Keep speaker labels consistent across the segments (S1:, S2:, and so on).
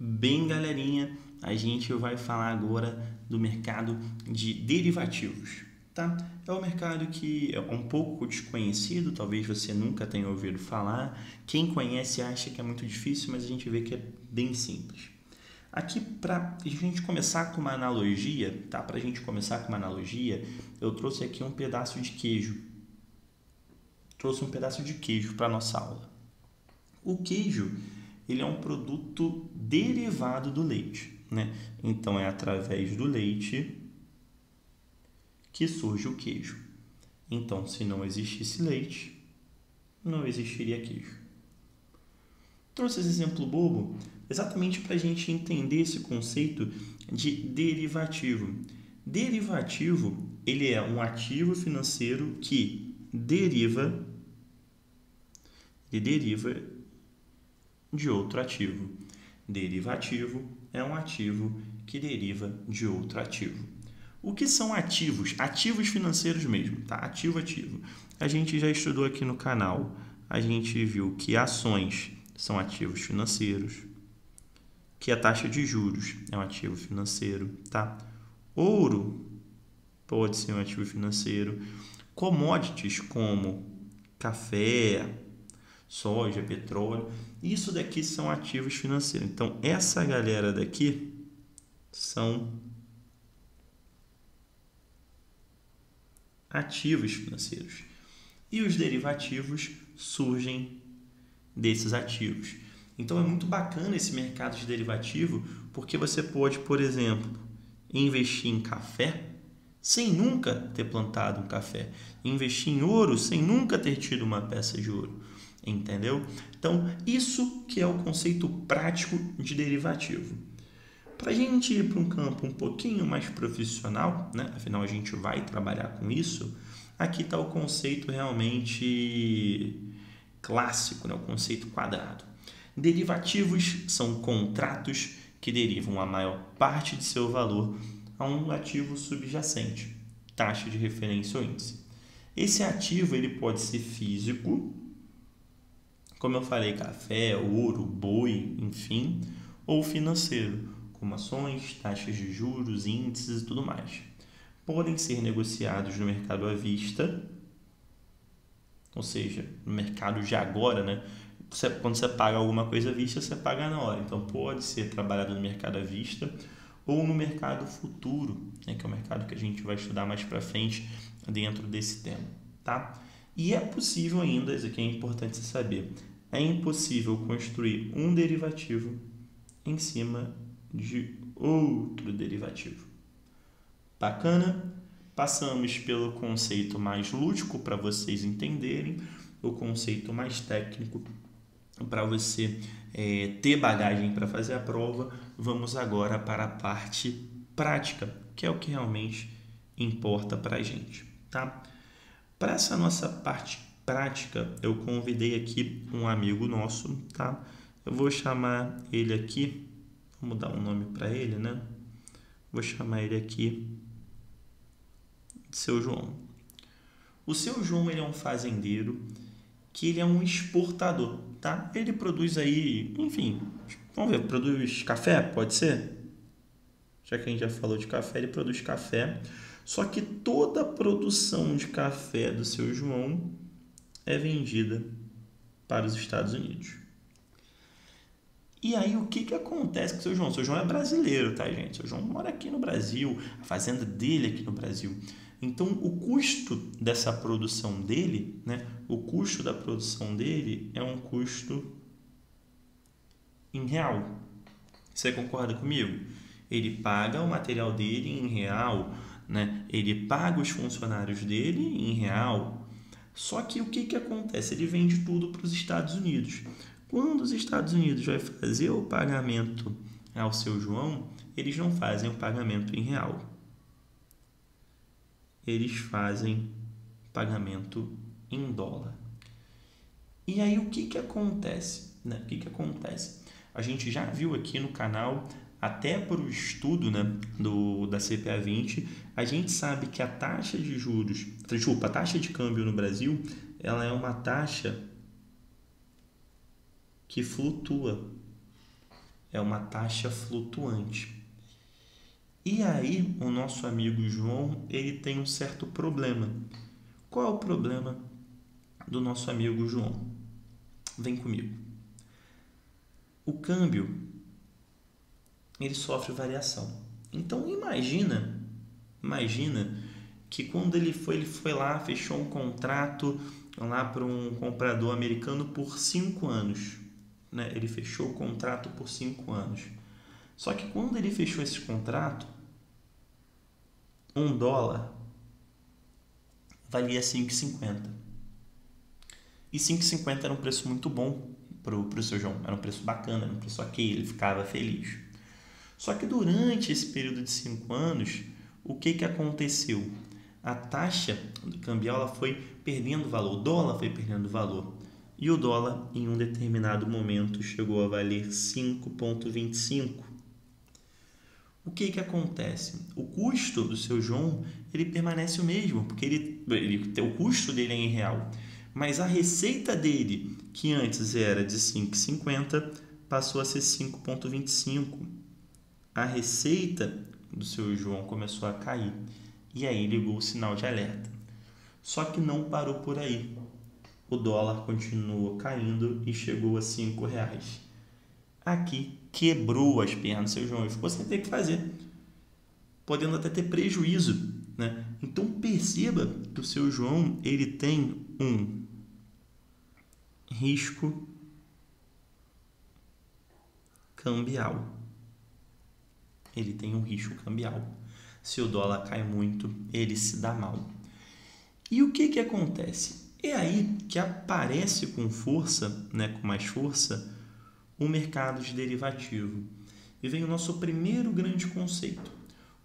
S1: Bem, galerinha, a gente vai falar agora do mercado de derivativos, tá? É um mercado que é um pouco desconhecido, talvez você nunca tenha ouvido falar. Quem conhece acha que é muito difícil, mas a gente vê que é bem simples. Aqui, para a gente começar com uma analogia, tá? Para a gente começar com uma analogia, eu trouxe aqui um pedaço de queijo. Trouxe um pedaço de queijo para nossa aula. O queijo, ele é um produto derivado do leite, né? Então é através do leite que surge o queijo. Então, se não existisse leite, não existiria queijo. Trouxe esse exemplo bobo exatamente para a gente entender esse conceito de derivativo. Derivativo, ele é um ativo financeiro que deriva de outro ativo. Derivativo é um ativo que deriva de outro ativo. O que são ativos? Ativos financeiros mesmo, tá? Ativo. A gente já estudou aqui no canal. A gente viu que ações são ativos financeiros, que a taxa de juros é um ativo financeiro, tá? Ouro pode ser um ativo financeiro. Commodities como café, soja, petróleo, isso daqui são ativos financeiros. Então, essa galera daqui são ativos financeiros. E os derivativos surgem desses ativos. Então, é muito bacana esse mercado de derivativo, porque você pode, por exemplo, investir em café sem nunca ter plantado um café, investir em ouro sem nunca ter tido uma peça de ouro. Entendeu? Então, isso que é o conceito prático de derivativo. Para a gente ir para um campo um pouquinho mais profissional, né? Afinal a gente vai trabalhar com isso, aqui está o conceito realmente clássico, né? O conceito quadrado. Derivativos são contratos que derivam a maior parte de seu valor a um ativo subjacente, taxa de referência ou índice. Esse ativo ele pode ser físico, como eu falei, café, ouro, boi, enfim, ou financeiro, como ações, taxas de juros, índices e tudo mais. Podem ser negociados no mercado à vista, ou seja, no mercado de agora, né? Quando você paga alguma coisa à vista, você paga na hora. Então, pode ser trabalhado no mercado à vista ou no mercado futuro, né? Que é o mercado que a gente vai estudar mais para frente dentro desse tema, tá? E é possível ainda, isso aqui é importante você saber, é impossível construir um derivativo em cima de outro derivativo. Bacana? Passamos pelo conceito mais lúdico para vocês entenderem, o conceito mais técnico para você ter bagagem para fazer a prova. Vamos agora para a parte prática, que é o que realmente importa para a gente, tá? Para essa nossa parte prática, eu convidei aqui um amigo nosso, tá? Eu vou chamar ele aqui, vamos dar um nome para ele, né? Vou chamar ele aqui de Seu João. O Seu João, ele é um fazendeiro que ele é um exportador, tá? Ele produz aí, enfim, vamos ver, produz café, pode ser? Já que a gente já falou de café, ele produz café. Só que toda a produção de café do Seu João é vendida para os Estados Unidos. E aí, o que acontece com o Seu João? O Seu João é brasileiro, tá, gente? O Seu João mora aqui no Brasil, a fazenda dele é aqui no Brasil. Então, o custo dessa produção dele, né? O custo da produção dele é um custo em real. Você concorda comigo? Ele paga o material dele em real, né? Ele paga os funcionários dele em real. Só que o que acontece? Ele vende tudo para os Estados Unidos. Quando os Estados Unidos vai fazer o pagamento ao Seu João, eles não fazem o pagamento em real. Eles fazem pagamento em dólar. E aí o que acontece? Né? O que acontece? A gente já viu aqui no canal, até para o estudo, né, da CPA 20, a gente sabe que a taxa de juros, desculpa, a taxa de câmbio no Brasil, ela é uma taxa que flutua. é uma taxa flutuante. E aí, o nosso amigo João, ele tem um certo problema. Qual é o problema do nosso amigo João? Vem comigo. O câmbio, ele sofre variação. Então, imagina que quando ele foi lá, fechou um contrato lá para um comprador americano por 5 anos. Né? Ele fechou o contrato por 5 anos. Só que quando ele fechou esse contrato, $1 valia 5,50. E 5,50 era um preço muito bom para o seu João. Era um preço bacana, era um preço ok, ele ficava feliz. Só que durante esse período de 5 anos, o que aconteceu? A taxa cambial ela foi perdendo valor, o dólar foi perdendo valor. E o dólar, em um determinado momento, chegou a valer 5,25. O que acontece? O custo do seu João ele permanece o mesmo, porque o custo dele é em real. Mas a receita dele, que antes era de 5,50, passou a ser 5,25. A receita do seu João começou a cair. E aí ligou o sinal de alerta. Só que não parou por aí. O dólar continuou caindo e chegou a R$5. Aqui quebrou as pernas do seu João e ficou sem ter que fazer, podendo até ter prejuízo, né? Então perceba que o seu João ele tem um risco cambial. Ele tem um risco cambial. Se o dólar cai muito, ele se dá mal. E o que acontece? É aí que aparece com força, né, com mais força, o mercado de derivativo. E vem o nosso primeiro grande conceito.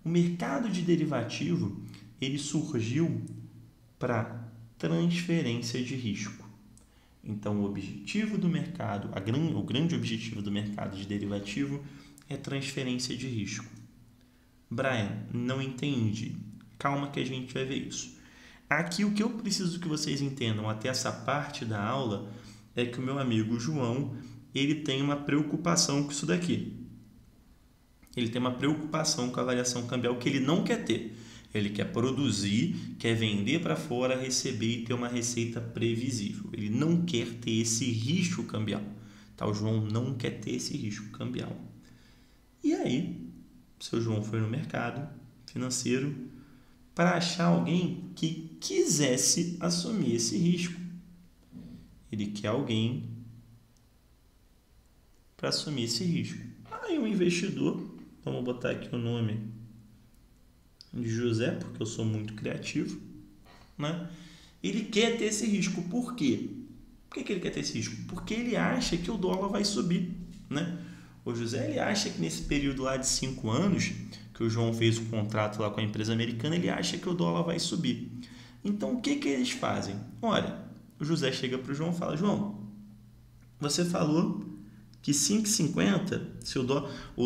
S1: O mercado de derivativo, ele surgiu para transferência de risco. Então, o objetivo do mercado, o grande objetivo do mercado de derivativo é transferência de risco. Brian, não entendi. Calma que a gente vai ver isso. Aqui o que eu preciso que vocês entendam até essa parte da aula é que o meu amigo João, ele tem uma preocupação com isso daqui. Ele tem uma preocupação com a variação cambial que ele não quer ter. Ele quer produzir, quer vender para fora, receber e ter uma receita previsível. Ele não quer ter esse risco cambial. Tá? O João não quer ter esse risco cambial. E aí, o seu João foi no mercado financeiro para achar alguém que quisesse assumir esse risco. Ele quer alguém para assumir esse risco. Aí um investidor, vamos botar aqui o nome de José, porque eu sou muito criativo, né? Ele quer ter esse risco. Por quê? Por que ele quer ter esse risco? Porque ele acha que o dólar vai subir, né? O José ele acha que nesse período lá de 5 anos, que o João fez o contrato lá com a empresa americana, ele acha que o dólar vai subir. Então, o que eles fazem? Olha, o José chega para o João e fala, João, você falou que 5,50, se o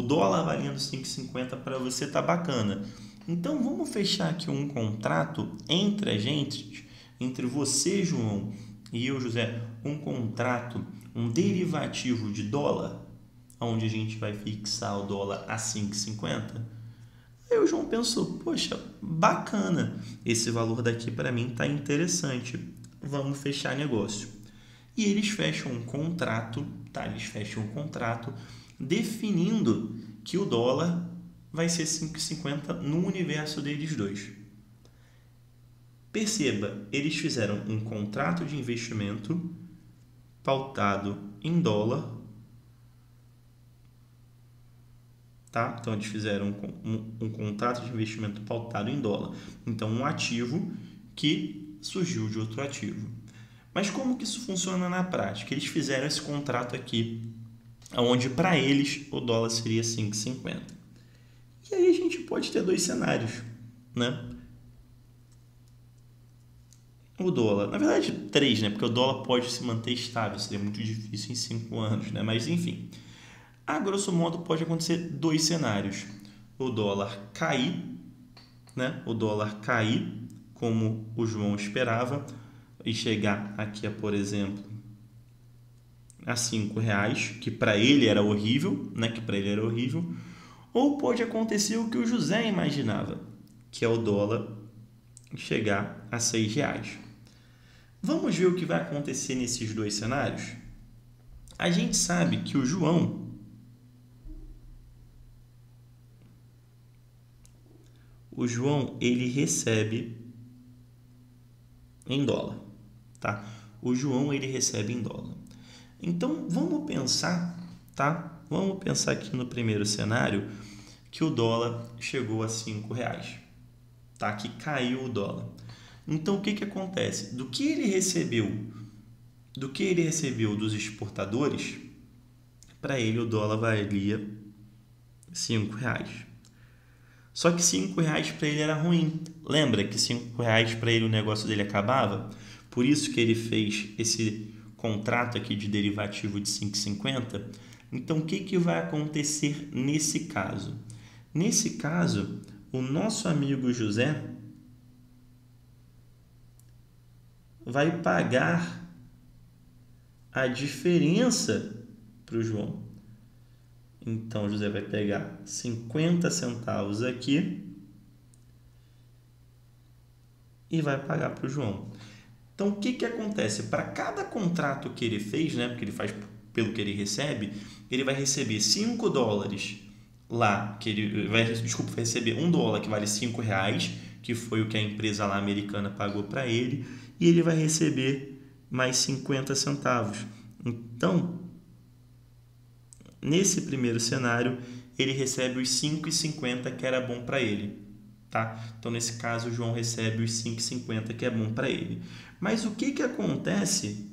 S1: dólar valendo 5,50 para você tá bacana. Então, vamos fechar aqui um contrato entre a gente, entre você, João, e eu, José, um contrato, um derivativo de dólar, onde a gente vai fixar o dólar a 5,50. Aí o João pensou, poxa, bacana, esse valor daqui para mim está interessante, vamos fechar negócio. E eles fecham um contrato, tá? Eles fecham um contrato definindo que o dólar vai ser 5,50 no universo deles dois. Perceba, eles fizeram um contrato de investimento pautado em dólar, tá? Então, eles fizeram um contrato de investimento pautado em dólar. Então, um ativo que surgiu de outro ativo. Mas como que isso funciona na prática? Eles fizeram esse contrato aqui, onde para eles o dólar seria 5,50. E aí a gente pode ter dois cenários, né? O dólar, na verdade 3, né? Porque o dólar pode se manter estável, seria muito difícil em 5 anos, né? Mas enfim, a grosso modo pode acontecer dois cenários. O dólar cair, né? O dólar cair, como o João esperava, e chegar aqui a, por exemplo, a R$5, que para ele era horrível, né? Que para ele era horrível, ou pode acontecer o que o José imaginava, que é o dólar chegar a R$6. Vamos ver o que vai acontecer nesses dois cenários? A gente sabe que o João ele recebe em dólar, tá? O João ele recebe em dólar. Então vamos pensar, tá? Vamos pensar aqui no primeiro cenário que o dólar chegou a R$5, tá? Que caiu o dólar. Então o que acontece? Do que ele recebeu dos exportadores, para ele o dólar valia R$5. Só que R$5 para ele era ruim. Lembra que R$5 para ele o negócio dele acabava? Por isso que ele fez esse contrato aqui de derivativo de 5,50. Então, o que vai acontecer nesse caso? Nesse caso, o nosso amigo José vai pagar a diferença para o João. Então, José vai pegar 50 centavos aqui e vai pagar para o João. Então, o que acontece? Para cada contrato que ele fez, né, porque ele faz pelo que ele recebe, ele vai receber $5 lá, que ele vai receber $1 que vale R$5, que foi o que a empresa lá americana pagou para ele, e ele vai receber mais 50 centavos. Então, nesse primeiro cenário, ele recebe os 5,50 que era bom para ele, tá? Então, nesse caso, o João recebe os 5,50 que é bom para ele. Mas o que acontece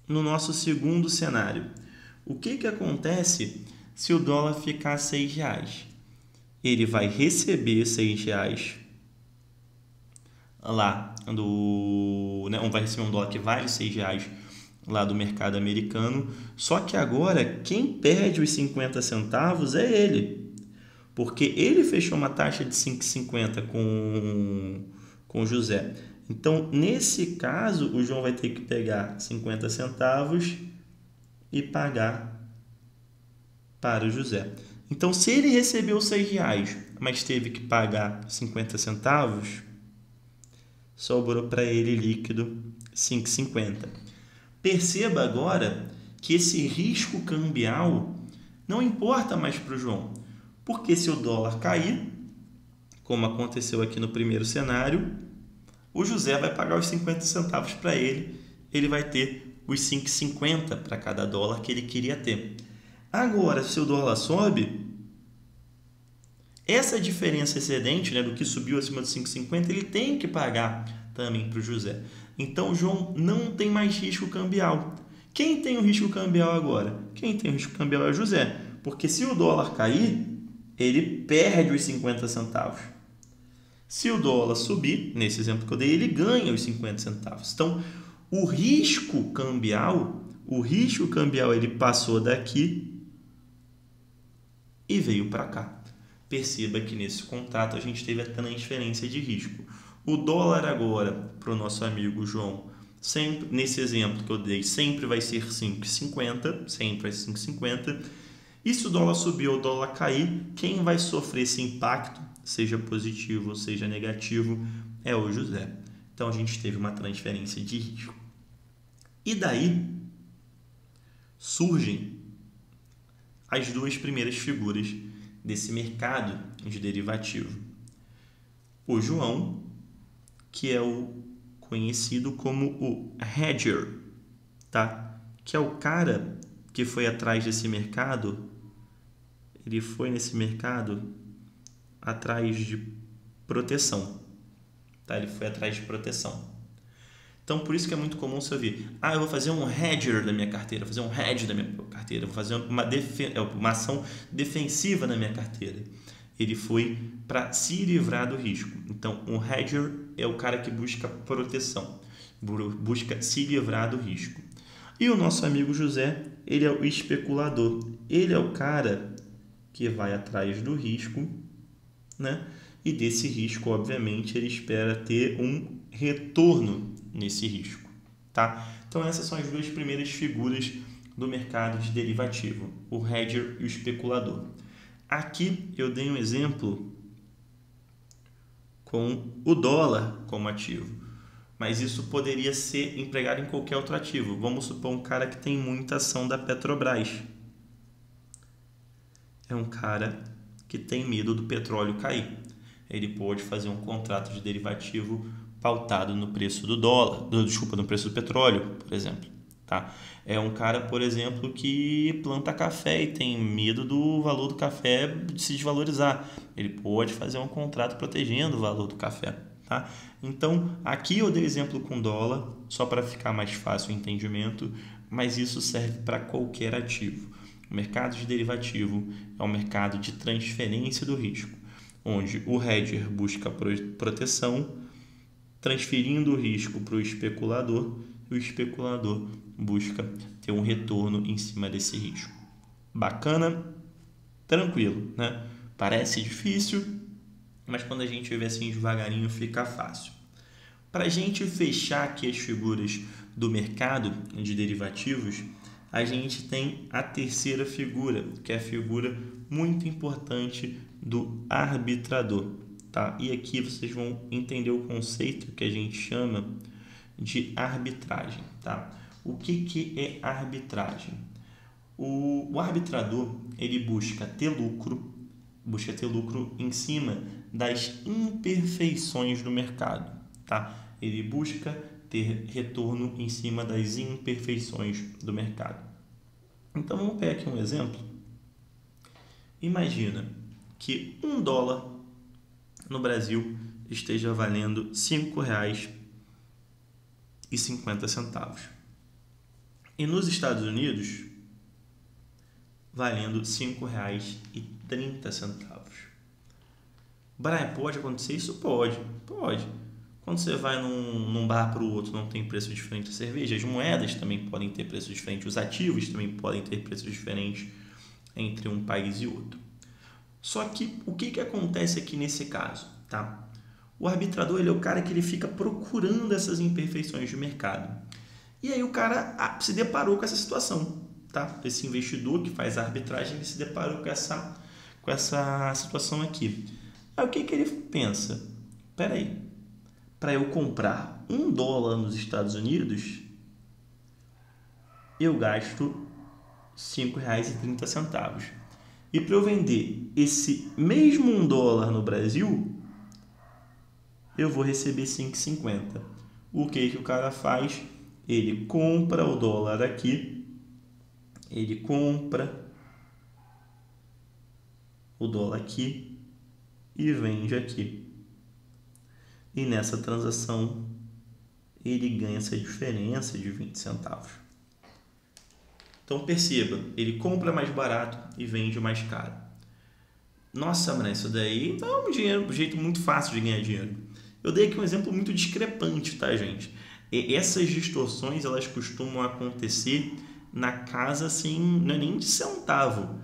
S1: no nosso segundo cenário? O que acontece se o dólar ficar a R$6? Ele vai receber R$6 lá do, né, vai receber um dólar que vale R$6 lá do mercado americano, só que agora quem perde os 50 centavos é ele, porque ele fechou uma taxa de 5,50 com o José. Então, nesse caso, o João vai ter que pegar 50 centavos e pagar para o José. Então, se ele recebeu R$6, mas teve que pagar 50 centavos, sobrou para ele líquido 5,50. Perceba agora que esse risco cambial não importa mais para o João, porque se o dólar cair, como aconteceu aqui no primeiro cenário, o José vai pagar os 50 centavos para ele, ele vai ter os 5,50 para cada dólar que ele queria ter. Agora, se o dólar sobe, essa diferença excedente, né, do que subiu acima dos 5,50, ele tem que pagar também para o José. Então, o João não tem mais risco cambial. Quem tem o risco cambial agora? Quem tem o risco cambial é o José. Porque se o dólar cair, ele perde os 50 centavos. Se o dólar subir, nesse exemplo que eu dei, ele ganha os 50 centavos. Então, o risco cambial ele passou daqui e veio para cá. Perceba que nesse contrato a gente teve a transferência de risco. O dólar agora, para o nosso amigo João, sempre, nesse exemplo que eu dei, sempre vai ser 5,50, sempre vai ser 5,50. E se o dólar subir ou o dólar cair, quem vai sofrer esse impacto, seja positivo ou seja negativo, é o José. Então, a gente teve uma transferência de risco. E daí surgem as duas primeiras figuras desse mercado de derivativo. O João, que é o conhecido como o hedger, tá? Que é o cara que foi atrás desse mercado. Ele foi nesse mercado atrás de proteção, tá? Ele foi atrás de proteção. Então, por isso que é muito comum você ouvir: eu vou fazer um hedger da minha carteira, vou fazer um hedge da minha carteira, vou fazer uma ação defensiva na minha carteira. Ele foi para se livrar do risco. Então, um hedger é o cara que busca proteção, busca se livrar do risco. E o nosso amigo José, ele é o especulador. Ele é o cara que vai atrás do risco, né? E desse risco, obviamente, ele espera ter um retorno nesse risco, tá? Então essas são as duas primeiras figuras do mercado de derivativo, o hedger e o especulador. Aqui eu dei um exemplo com o dólar como ativo, mas isso poderia ser empregado em qualquer outro ativo. Vamos supor um cara que tem muita ação da Petrobras. É um cara que tem medo do petróleo cair. Ele pode fazer um contrato de derivativo pautado no preço do dólar, no preço do petróleo, por exemplo. Tá? É um cara, por exemplo, que planta café e tem medo do valor do café de se desvalorizar. Ele pode fazer um contrato protegendo o valor do café. Tá? Então, aqui eu dei exemplo com dólar, só para ficar mais fácil o entendimento, mas isso serve para qualquer ativo. O mercado de derivativo é um mercado de transferência do risco, onde o hedger busca proteção, transferindo o risco para o especulador, e o especulador busca ter um retorno em cima desse risco. Bacana? Tranquilo, né? Parece difícil, mas quando a gente vê assim devagarinho fica fácil. Para a gente fechar aqui as figuras do mercado de derivativos, a gente tem a terceira figura, que é a figura muito importante do arbitrador. Tá? E aqui vocês vão entender o conceito que a gente chama de arbitragem. Tá? O que é arbitragem? O arbitrador ele busca ter lucro em cima das imperfeições do mercado. Tá? Ele busca ter retorno em cima das imperfeições do mercado. Então vamos pegar aqui um exemplo. Imagina que $1 no Brasil esteja valendo R$ 5,50 e nos Estados Unidos valendo R$ 5,30. Brian, pode acontecer isso? Pode. Quando você vai num bar para o outro, não tem preço diferente a cerveja. As moedas também podem ter preço diferente. Os ativos também podem ter preço diferente entre um país e outro. Só que o que acontece aqui nesse caso? Tá? O arbitrador ele é o cara que ele fica procurando essas imperfeições de mercado. E aí o cara se deparou com essa situação. Tá? Esse investidor que faz a arbitragem ele se deparou com essa situação aqui. Aí o que ele pensa? Espera aí. Para eu comprar $1 nos Estados Unidos, eu gasto R$ 5,30. E para eu vender esse mesmo $1 no Brasil, eu vou receber R$ 5,50. O que o cara faz? Ele compra o dólar aqui, ele compra o dólar aqui e vende aqui. E nessa transação ele ganha essa diferença de 20 centavos. Então perceba, ele compra mais barato e vende mais caro. Nossa, mano, isso daí é um jeito muito fácil de ganhar dinheiro. Eu dei aqui um exemplo muito discrepante, tá, gente? E essas distorções elas costumam acontecer na casa assim, não é nem de centavo.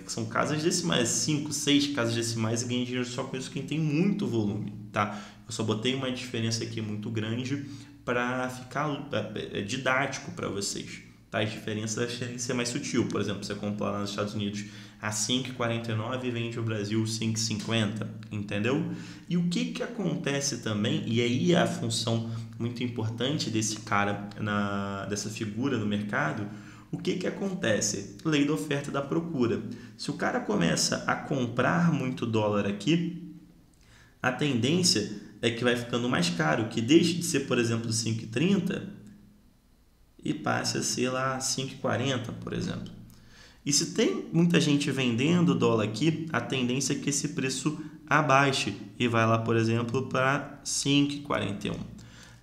S1: São casas decimais, 5, 6 casas decimais e ganha dinheiro só com isso quem tem muito volume, tá? Eu só botei uma diferença aqui muito grande para ficar didático para vocês, tá? As diferenças devem ser mais sutil. Por exemplo, você compra lá nos Estados Unidos a 5,49 e vende no Brasil 5,50, entendeu? E o que acontece também, e aí é a função muito importante desse cara, dessa figura no mercado. O que acontece? Lei da oferta e da procura. Se o cara começa a comprar muito dólar aqui, a tendência é que vai ficando mais caro, que deixe de ser, por exemplo, 5,30 e passe a ser lá 5,40, por exemplo. E se tem muita gente vendendo dólar aqui, a tendência é que esse preço abaixe e vai lá, por exemplo, para 5,41.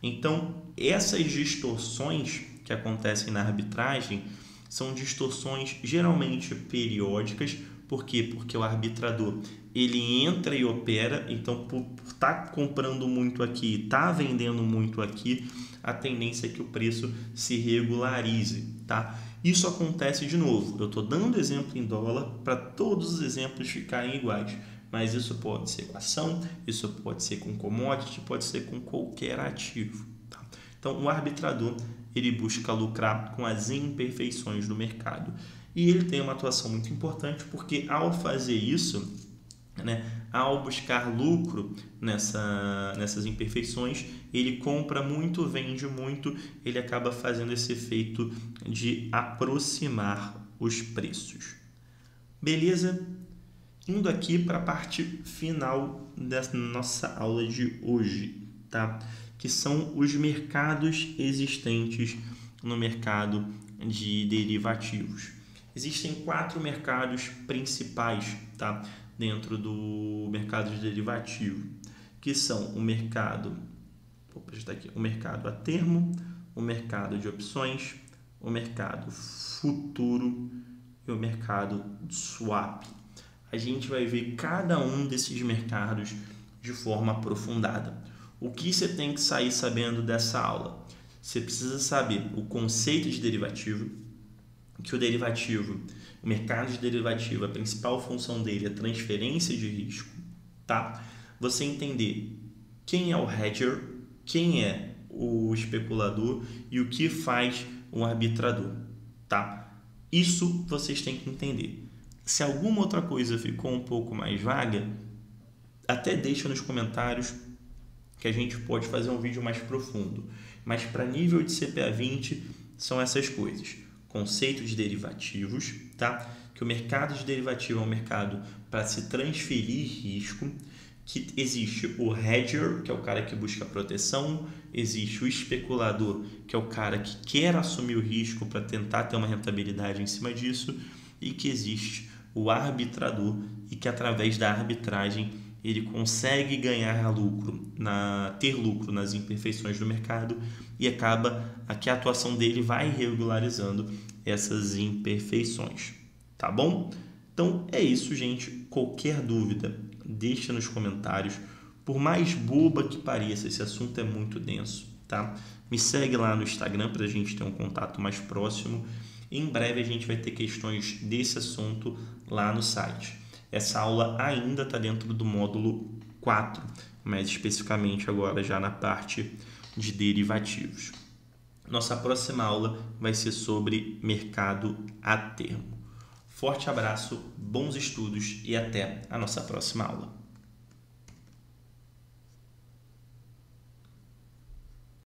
S1: Então, essas distorções que acontecem na arbitragem são distorções geralmente periódicas. Por quê? Porque o arbitrador ele entra e opera, então por estar comprando muito aqui, estar vendendo muito aqui, a tendência é que o preço se regularize, tá? Isso acontece de novo, eu estou dando exemplo em dólar para todos os exemplos ficarem iguais, mas isso pode ser com ação, isso pode ser com commodity, pode ser com qualquer ativo. Tá? Então, o arbitrador, ele busca lucrar com as imperfeições do mercado. E ele tem uma atuação muito importante porque, ao fazer isso, né, ao buscar lucro nessas imperfeições, ele compra muito, vende muito, ele acaba fazendo esse efeito de aproximar os preços. Beleza? Indo aqui para a parte final da nossa aula de hoje, tá? Que são os mercados existentes no mercado de derivativos. Existem 4 mercados principais, tá? Dentro do mercado de derivativo, que são o mercado a termo, o mercado de opções, o mercado futuro e o mercado swap. A gente vai ver cada um desses mercados de forma aprofundada. O que você tem que sair sabendo dessa aula? Você precisa saber o conceito de derivativo, que o mercado de derivativo, a principal função dele é transferência de risco, tá? Você entender quem é o hedger, quem é o especulador e o que faz um arbitrador, tá? Isso vocês têm que entender. Se alguma outra coisa ficou um pouco mais vaga, até deixa nos comentários que a gente pode fazer um vídeo mais profundo. Mas para nível de CPA 20 são essas coisas. Conceito de derivativos, tá? Que o mercado de derivativo é um mercado para se transferir risco, que existe o hedger, que é o cara que busca proteção, existe o especulador, que é o cara que quer assumir o risco para tentar ter uma rentabilidade em cima disso, e que existe o arbitrador, e que através da arbitragem ele consegue ganhar lucro, ter lucro nas imperfeições do mercado, e acaba que a atuação dele vai regularizando essas imperfeições, tá bom? Então é isso, gente. Qualquer dúvida, deixa nos comentários. Por mais boba que pareça, esse assunto é muito denso, tá? Me segue lá no Instagram para a gente ter um contato mais próximo. Em breve a gente vai ter questões desse assunto lá no site. Essa aula ainda está dentro do módulo 4, mais especificamente agora já na parte de derivativos. Nossa próxima aula vai ser sobre mercado a termo. Forte abraço, bons estudos e até a nossa próxima aula.